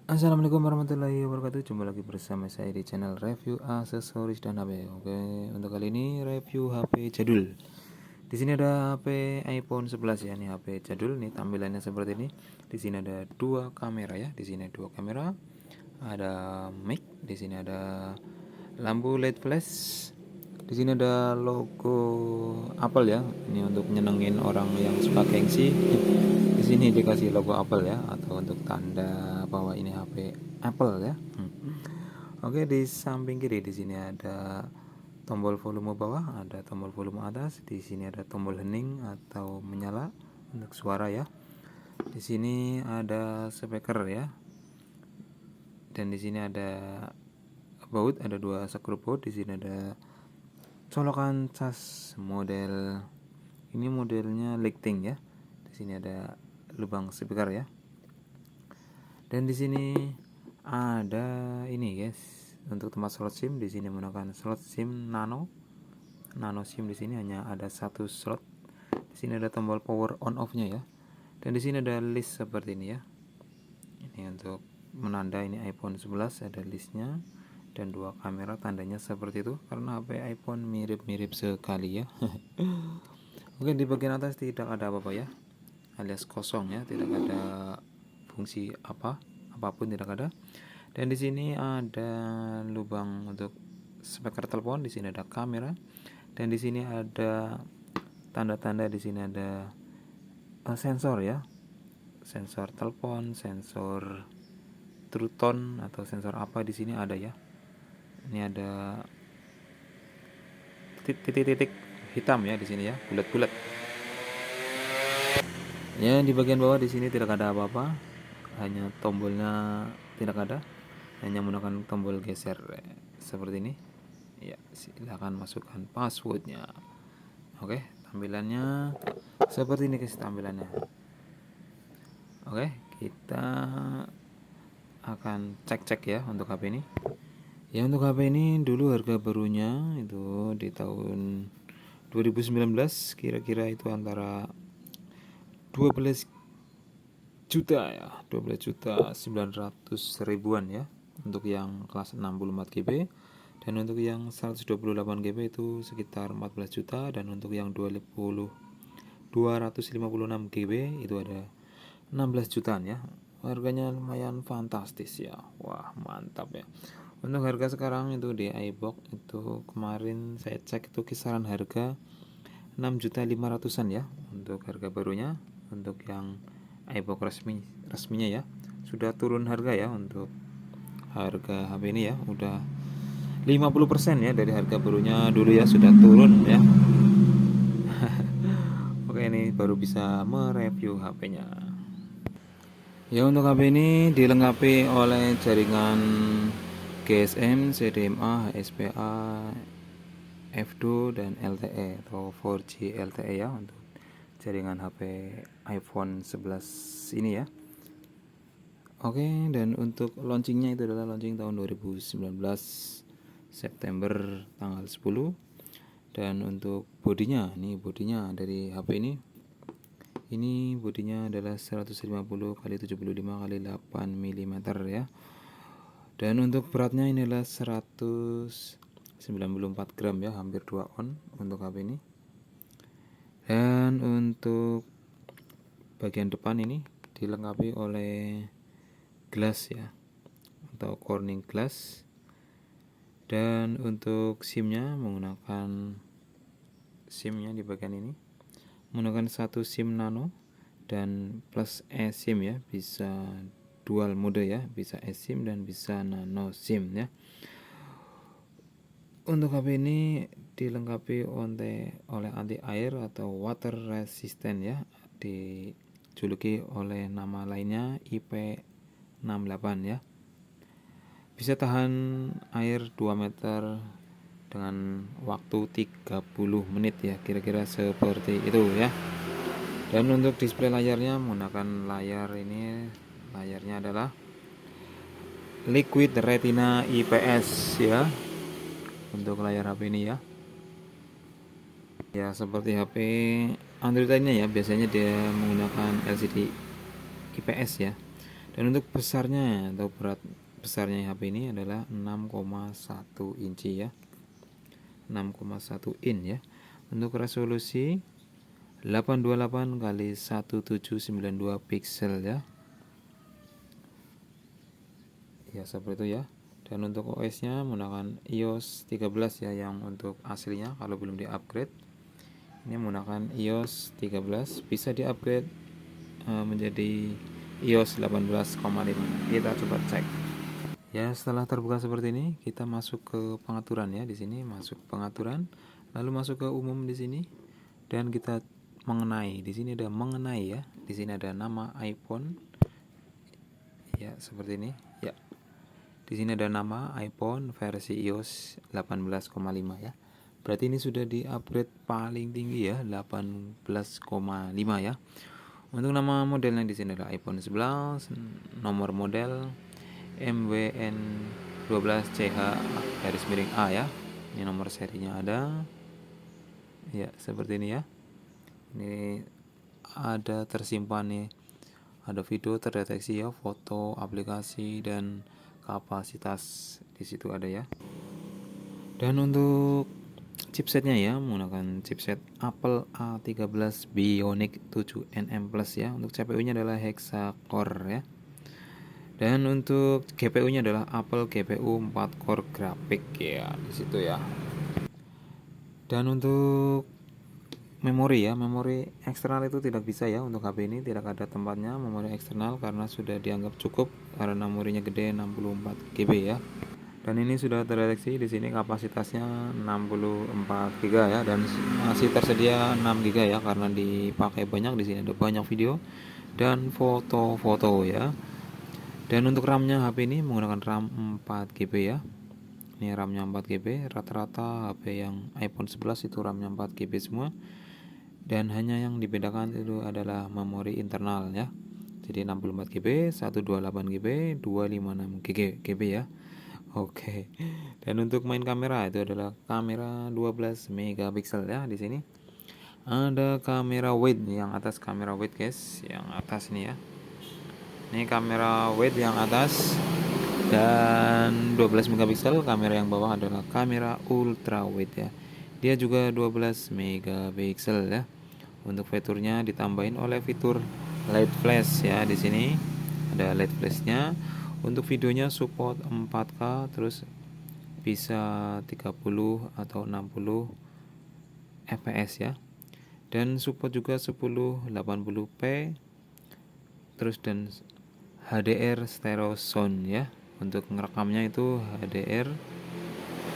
Assalamualaikum warahmatullahi wabarakatuh. Jumpa lagi bersama saya di channel review aksesoris dan HP. Oke, untuk kali ini review HP jadul. Di sini ada HP iPhone 11 ya, ini HP jadul. Nih tampilannya seperti ini. Di sini ada dua kamera ya. Di sini dua kamera. Ada mic. Di sini ada lampu LED flash. Di sini ada logo Apple ya. Ini untuk nyenengin orang yang suka gengsi. Di sini dikasih logo Apple ya, atau untuk tanda bahwa ini HP Apple ya. Oke, di samping kiri di sini ada tombol volume bawah, ada tombol volume atas. Di sini ada tombol hening atau menyala untuk suara ya. Di sini ada speaker ya. Dan di sini ada baut, ada dua screw baut. Di sini ada colokan cas model ini, modelnya lighting ya. Di sini ada lubang speaker ya. Dan di sini ada ini guys, untuk tempat slot SIM. Di sini menggunakan slot SIM nano SIM. Di sini hanya ada satu slot. Di sini ada tombol power on off-nya ya. Dan di sini ada list seperti ini ya. Ini untuk menanda ini iPhone 11, ada listnya. Dan dua kamera, tandanya seperti itu karena HP iPhone mirip-mirip sekali ya. Oke, di bagian atas tidak ada apa-apa ya, alias kosong ya, tidak ada fungsi apapun tidak ada. Dan di sini ada lubang untuk speaker telepon. Di sini ada kamera. Dan di sini ada tanda-tanda. Di sini ada sensor ya, sensor telepon, sensor true tone atau sensor apa di sini ada ya. Ini ada titik-titik hitam ya di sini ya, bulat-bulat. Ya, di bagian bawah di sini tidak ada apa-apa, hanya tombolnya tidak ada, hanya menggunakan tombol geser seperti ini. Ya, silakan masukkan passwordnya. Oke, tampilannya seperti ini guys, tampilannya. Oke, kita akan cek-cek ya untuk HP ini. Ya, untuk HP ini dulu harga barunya itu di tahun 2019 kira-kira itu antara 12 juta ya, 12 juta 900 ribuan ya, untuk yang kelas 64 GB. Dan untuk yang 128 GB itu sekitar 14 juta. Dan untuk yang 256 GB itu ada 16 jutaan ya. Harganya lumayan fantastis ya. Wah, mantap ya. Untuk harga sekarang itu di iBox itu kemarin saya cek itu kisaran harga 6.500.000-an ya untuk harga barunya. Untuk yang iBox resminya ya sudah turun harga ya. Untuk harga HP ini ya udah 50% ya dari harga barunya dulu ya, sudah turun ya. Oke, ini baru bisa mereview HP-nya. Ya, untuk HP ini dilengkapi oleh jaringan GSM, CDMA, HSPA, F2 dan LTE atau 4G LTE ya, untuk jaringan HP iPhone 11 ini ya. Oke, dan untuk launchingnya itu adalah launching tahun 2019 September tanggal 10. Dan untuk bodinya, ini bodinya dari HP ini bodinya adalah 150 x 75 x 8 mm ya. Dan untuk beratnya ini adalah 194 gram ya, hampir 2 on untuk HP ini. Dan untuk bagian depan ini dilengkapi oleh glass ya, atau Corning glass. Dan untuk SIM-nya menggunakan SIM-nya di bagian ini menggunakan satu SIM nano dan plus eSIM ya, bisa dual mode ya, bisa eSIM dan bisa nano SIM ya. Untuk HP ini dilengkapi oleh anti air atau water resistant ya, dijuluki oleh nama lainnya IP68 ya. Bisa tahan air 2 meter dengan waktu 30 menit ya, kira-kira seperti itu ya. Dan untuk display layarnya menggunakan layarnya adalah Liquid Retina IPS ya, untuk layar HP ini ya. Ya, seperti HP Android lainnya ya, biasanya dia menggunakan LCD IPS ya. Dan untuk besarnya atau berat besarnya HP ini adalah 6,1 inci ya, 6,1 in ya. Untuk resolusi 828 kali 1792 pixel ya. Ya seperti itu ya. Dan untuk OS-nya menggunakan iOS 13 ya, yang untuk aslinya kalau belum di-upgrade. Ini menggunakan iOS 13, bisa di-upgrade menjadi iOS 18,5. Kita coba cek. Ya, setelah terbuka seperti ini, kita masuk ke pengaturan ya. Di sini masuk pengaturan, lalu masuk ke umum di sini, dan kita mengenai. Di sini ada mengenai ya. Di sini ada nama iPhone. Ya, seperti ini. Ya. Di sini ada nama iPhone versi iOS 18,5 ya. Berarti ini sudah di-upgrade paling tinggi ya, 18,5 ya. Untuk nama modelnya di sini adalah iPhone 11, nomor model MWN12CH_A ya. Ini nomor serinya ada. Ya, seperti ini ya. Ini ada tersimpan nih. Ada video terdeteksi ya, foto, aplikasi, dan kapasitas di situ ada ya. Dan untuk chipsetnya ya, menggunakan chipset Apple A13 Bionic 7nm Plus ya. Untuk CPU-nya adalah hexa-core ya. Dan untuk GPU-nya adalah Apple GPU 4 core grafik ya, di situ ya. Dan untuk memori ya, memori eksternal itu tidak bisa ya, untuk HP ini tidak ada tempatnya memori eksternal karena sudah dianggap cukup karena memorinya gede 64 GB ya. Dan ini sudah terdeteksi di sini kapasitasnya 64 GB ya, dan masih tersedia 6 GB ya karena dipakai banyak. Di sini ada banyak video dan foto-foto ya. Dan untuk RAM-nya HP ini menggunakan RAM 4 GB ya. Ini RAM-nya 4 GB, rata-rata HP yang iPhone 11 itu RAM-nya 4 GB semua. Dan hanya yang dibedakan itu adalah memori internal ya. Jadi 64 GB, 128 GB, 256 GB ya. Oke. Dan untuk main kamera itu adalah kamera 12 megapiksel ya. Di sini ada kamera wide yang atas, kamera wide guys, yang atas nih ya. Ini kamera wide yang atas, dan 12 megapiksel. Kamera yang bawah adalah kamera ultra wide ya. Dia juga 12 megapiksel ya. Untuk fiturnya ditambahin oleh fitur light flash ya. Di sini ada light flashnya. Untuk videonya support 4K, terus bisa 30 atau 60 fps ya. Dan support juga 1080p, terus dan HDR stereo sound ya. Untuk ngerekamnya itu HDR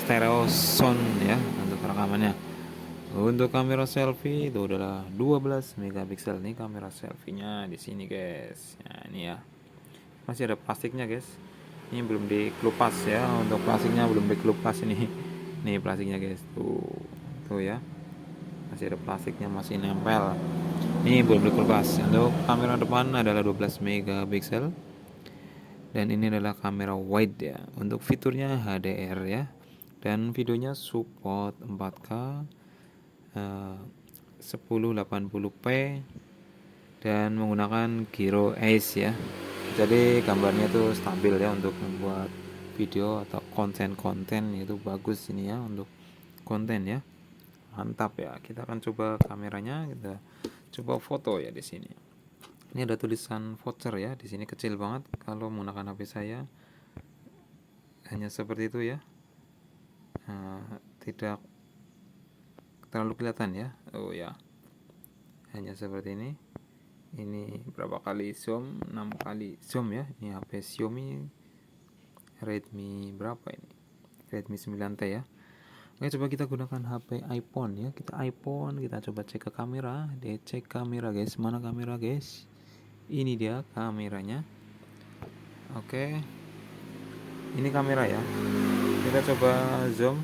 stereo sound ya untuk rekamannya. Untuk kamera selfie itu adalah 12 megapiksel. Nih kamera selfie-nya di sini guys. Nah, ini ya. Masih ada plastiknya guys. Ini belum dikelupas ya. Untuk plastiknya belum dikelupas ini. Nih plastiknya guys. Tuh ya. Masih ada plastiknya, masih nempel. Ini belum dikelupas. Untuk kamera depan adalah 12 megapiksel. Dan ini adalah kamera wide ya. Untuk fiturnya HDR ya. Dan videonya support 4K, 1080p, dan menggunakan Gyro Ace ya. Jadi gambarnya itu stabil ya untuk membuat video atau konten-konten, itu bagus ini ya untuk konten ya. Mantap ya. Kita akan coba kameranya, kita coba foto ya di sini. Ini ada tulisan voucher ya, di sini kecil banget. Kalau menggunakan HP saya hanya seperti itu ya. Tidak terlalu kelihatan ya. Oh ya. Hanya seperti ini. Ini berapa kali zoom? 6 kali zoom ya. Ini HP Xiaomi Redmi berapa ini? Redmi 9T ya. Oke, coba kita gunakan HP iPhone ya. Kita iPhone, kita coba cek ke kamera. Dia cek kamera guys. Mana kamera guys? Ini dia kameranya. Oke. Ini kamera ya. Kita coba zoom.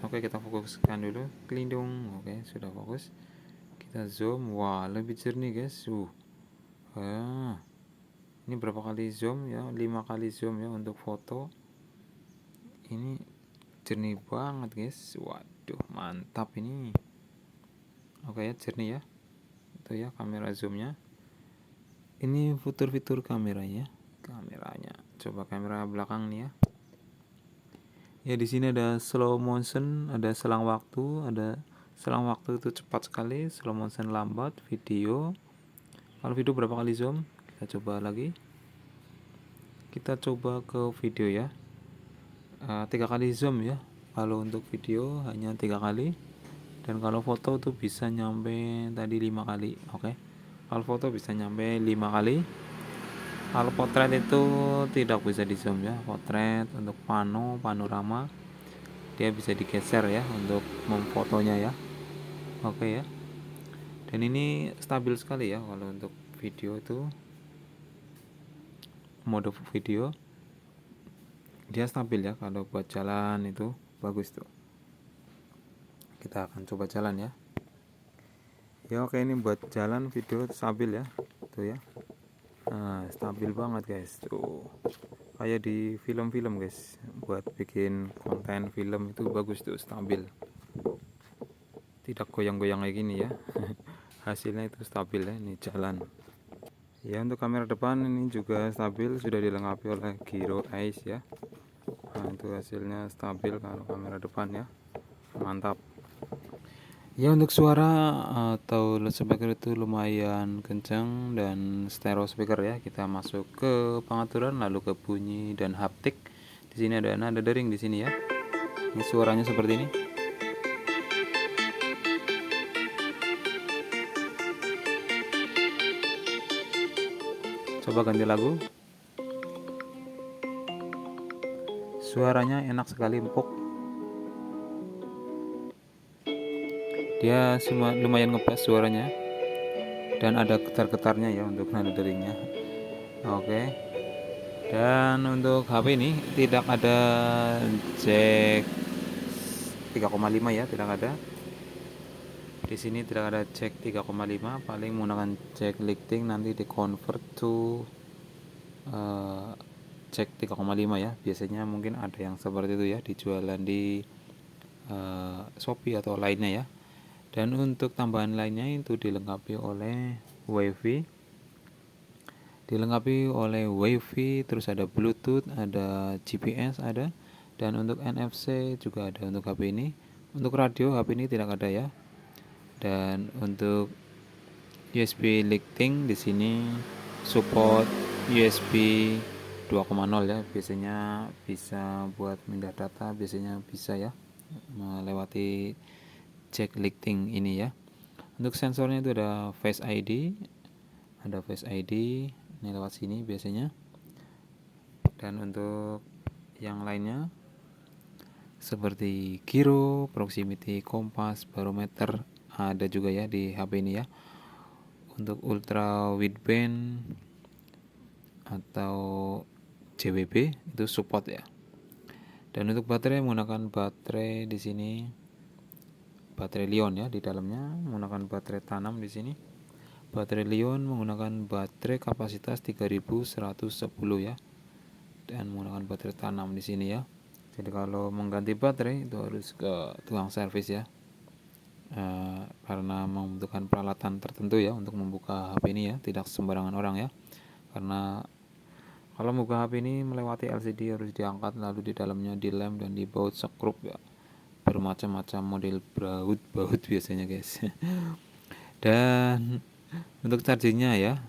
Oke, kita fokuskan dulu. Kelindung. Oke, sudah fokus. Kita zoom. Wah, lebih jernih guys. Ini berapa kali zoom ya? 5 kali zoom ya untuk foto. Ini jernih banget guys. Waduh, mantap ini. Oke ya, jernih ya. Itu ya kamera zoomnya. Ini fitur-fitur kameranya. kameranya. Coba kamera belakang nih ya. Ya di sini ada slow motion, ada selang waktu, itu cepat sekali, slow motion lambat, video. Kalau video berapa kali zoom? Kita coba lagi. Kita coba ke video ya. 3 kali zoom ya. Kalau untuk video hanya 3 kali. Dan kalau foto tuh bisa nyampe tadi 5 kali. Oke. Kalau foto bisa nyampe 5 kali. Kalau potret itu tidak bisa di zoom ya. Potret untuk panorama dia bisa digeser ya untuk memfotonya ya. Oke ya. Dan ini stabil sekali ya kalau untuk video itu, mode video dia stabil ya. Kalau buat jalan itu bagus tuh. Kita akan coba jalan ya. Ya oke, ini buat jalan video stabil ya. Tuh ya. Nah, stabil banget guys. Tuh. Kayak di film-film guys. Buat bikin konten film itu bagus tuh, stabil. Tidak goyang-goyang kayak gini ya. Hasilnya itu stabil ya, ini jalan. Ya untuk kamera depan ini juga stabil, sudah dilengkapi oleh Giro Ace ya. Nah, itu hasilnya stabil kalau kamera depan ya. Mantap. Ya untuk suara atau loudspeaker itu lumayan kencang dan stereo speaker ya. Kita masuk ke pengaturan lalu ke bunyi dan haptik. Di sini ada nada dering di sini ya. Ini suaranya seperti ini. Coba ganti lagu. Suaranya enak sekali, empuk. Dia lumayan ngepas suaranya dan ada getar-getarnya ya untuk nada deringnya. Oke. Dan untuk HP ini tidak ada jack 3,5 ya, tidak ada. Di sini tidak ada jack 3,5, paling menggunakan jack Lightning nanti di convert to jack 3,5 ya. Biasanya mungkin ada yang seperti itu ya, dijualan di Shopee atau lainnya ya. Dan untuk tambahan lainnya itu dilengkapi oleh WiFi, terus ada Bluetooth, ada GPS ada, dan untuk NFC juga ada untuk HP ini. Untuk radio HP ini tidak ada ya. Dan untuk USB Lightning di sini support USB 2,0 ya. Biasanya bisa buat pindah data, biasanya bisa ya melewati jack Lightning ini ya. Untuk sensornya itu ada Face ID, ini lewat sini biasanya. Dan untuk yang lainnya seperti gyro, proximity, kompas, barometer ada juga ya di HP ini ya. Untuk ultra wideband atau JWB itu support ya. Dan untuk baterai menggunakan baterai di sini baterai Lion ya, di dalamnya menggunakan baterai tanam di sini. Baterai Lion menggunakan baterai kapasitas 3110 ya. Dan menggunakan baterai tanam di sini ya. Jadi kalau mengganti baterai itu harus ke tukang servis ya. Karena membutuhkan peralatan tertentu ya untuk membuka HP ini ya, tidak sembarangan orang ya. Karena kalau membuka HP ini melewati LCD harus diangkat, lalu di dalamnya dilem dan dibaut sekrup ya. Bermacam-macam model baut biasanya guys. Dan untuk chargingnya ya,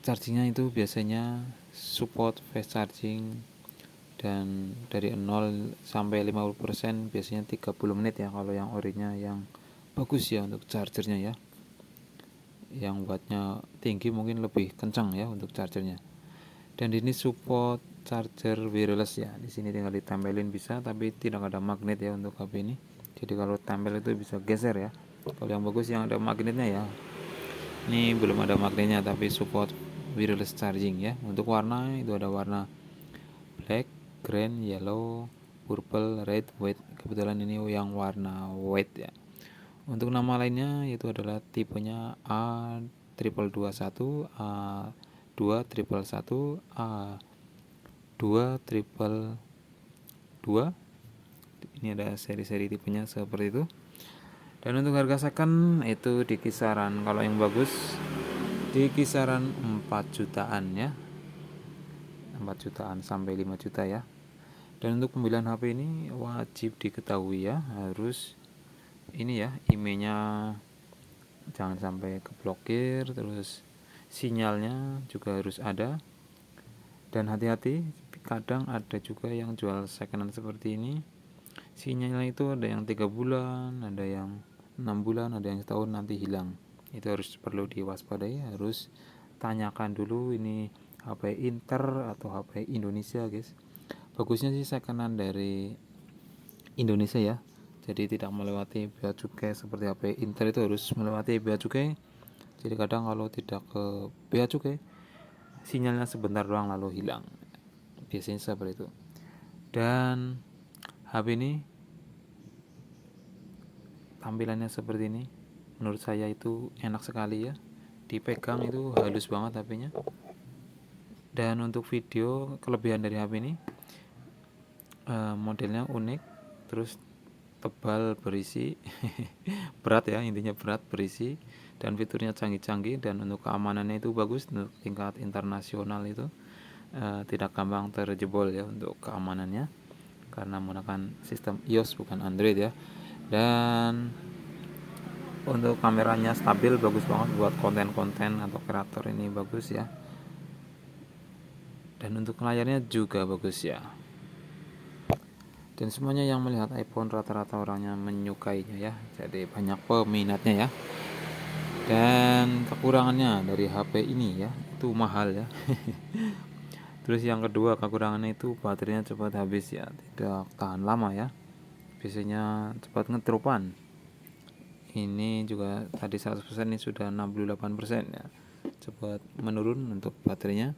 chargingnya itu biasanya support fast charging, dan dari 0 sampai 50% biasanya 30 menit ya kalau yang orinya yang bagus ya untuk chargernya ya. Yang wattnya tinggi mungkin lebih kencang ya untuk chargernya. Dan ini support charger wireless ya. Di sini tinggal ditempelin bisa, tapi tidak ada magnet ya untuk HP ini. Jadi kalau tempel itu bisa geser ya. Kalau yang bagus yang ada magnetnya ya. Ini belum ada magnetnya tapi support wireless charging ya. Untuk warna itu ada warna black, green, yellow, purple, red, white. Kebetulan ini yang warna white ya. Untuk nama lainnya itu adalah tipenya A221, A211, A222. Ini ada seri-seri tipenya seperti itu. Dan untuk harga second itu di kisaran, kalau yang bagus di kisaran 4 jutaan ya, 4 jutaan sampai 5 juta ya. Dan untuk pembelian HP ini wajib diketahui ya, harus ini ya, IMEI-nya jangan sampai keblokir, terus sinyalnya juga harus ada. Dan hati-hati, kadang ada juga yang jual second hand seperti ini, sinyalnya itu ada yang 3 bulan, ada yang 6 bulan, ada yang setahun nanti hilang. Itu harus perlu diwaspadai, harus tanyakan dulu ini HP Inter atau HP Indonesia guys. Bagusnya sih second hand dari Indonesia ya, jadi tidak melewati bea cukai seperti HP Inter itu harus melewati bea cukai. Jadi kadang kalau tidak ke bea cukai, sinyalnya sebentar doang lalu hilang, biasanya seperti itu. Dan HP ini tampilannya seperti ini, menurut saya itu enak sekali ya, dipegang itu halus banget HP-nya. Dan untuk video, kelebihan dari HP ini modelnya unik, terus tebal, berisi berat ya, intinya berat, berisi, dan fiturnya canggih-canggih. Dan untuk keamanannya itu bagus, untuk tingkat internasional itu tidak gampang terjebol ya untuk keamanannya, karena menggunakan sistem iOS bukan Android ya. Dan untuk kameranya stabil, bagus banget buat konten-konten atau kreator, ini bagus ya. Dan untuk layarnya juga bagus ya. Dan semuanya yang melihat iPhone rata-rata orangnya menyukainya ya, jadi banyak peminatnya ya. Dan kekurangannya dari HP ini ya, itu mahal ya. Terus yang kedua, kekurangannya itu baterainya cepat habis ya, tidak tahan lama ya, biasanya cepat ngedropan. Ini juga tadi 100%, ini sudah 68% ya, cepat menurun untuk baterainya.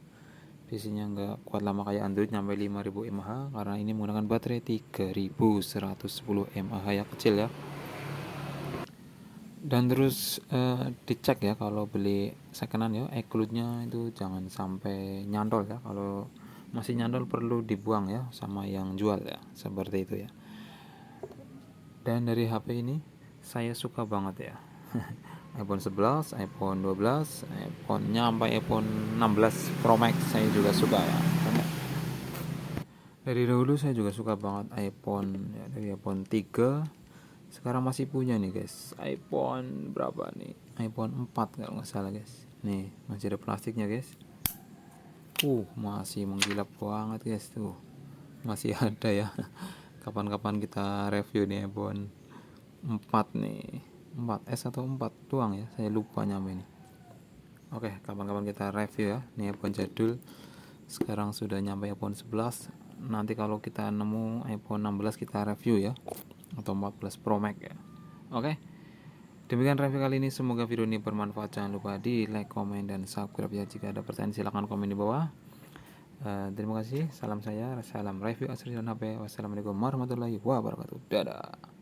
Biasanya nggak kuat lama kayak Android nyampe 5000 mAh, karena ini menggunakan baterai 3110 mAh ya, kecil ya. Dan terus dicek ya kalau beli second hand ya, e-cloudnya itu jangan sampai nyantol ya. Kalau masih nyantol perlu dibuang ya sama yang jual ya, seperti itu ya. Dan dari HP ini saya suka banget ya. iPhone 11, iPhone 12, iPhone nyampe iPhone 16 Pro Max saya juga suka ya. Dari dahulu saya juga suka banget iPhone ya, dari iPhone 3. Sekarang masih punya nih guys, iPhone berapa nih, iPhone 4 kalau nggak salah guys. Nih masih ada plastiknya guys, masih menggilap banget guys tuh, masih ada ya. Kapan-kapan kita review nih iPhone 4 nih, 4S atau 4 doang ya, saya lupa nyampe nih. Oke, kapan-kapan kita review ya, nih iPhone jadul. Sekarang sudah nyampe iPhone 11, nanti kalau kita nemu iPhone 16 kita review ya, atau 14 Pro Max ya. Oke, demikian review kali ini, semoga video ini bermanfaat. Jangan lupa di like, komen, dan subscribe ya. Jika ada pertanyaan silahkan komen di bawah. Terima kasih, salam review Asri dan HP. Wassalamualaikum warahmatullahi wabarakatuh. Dadah.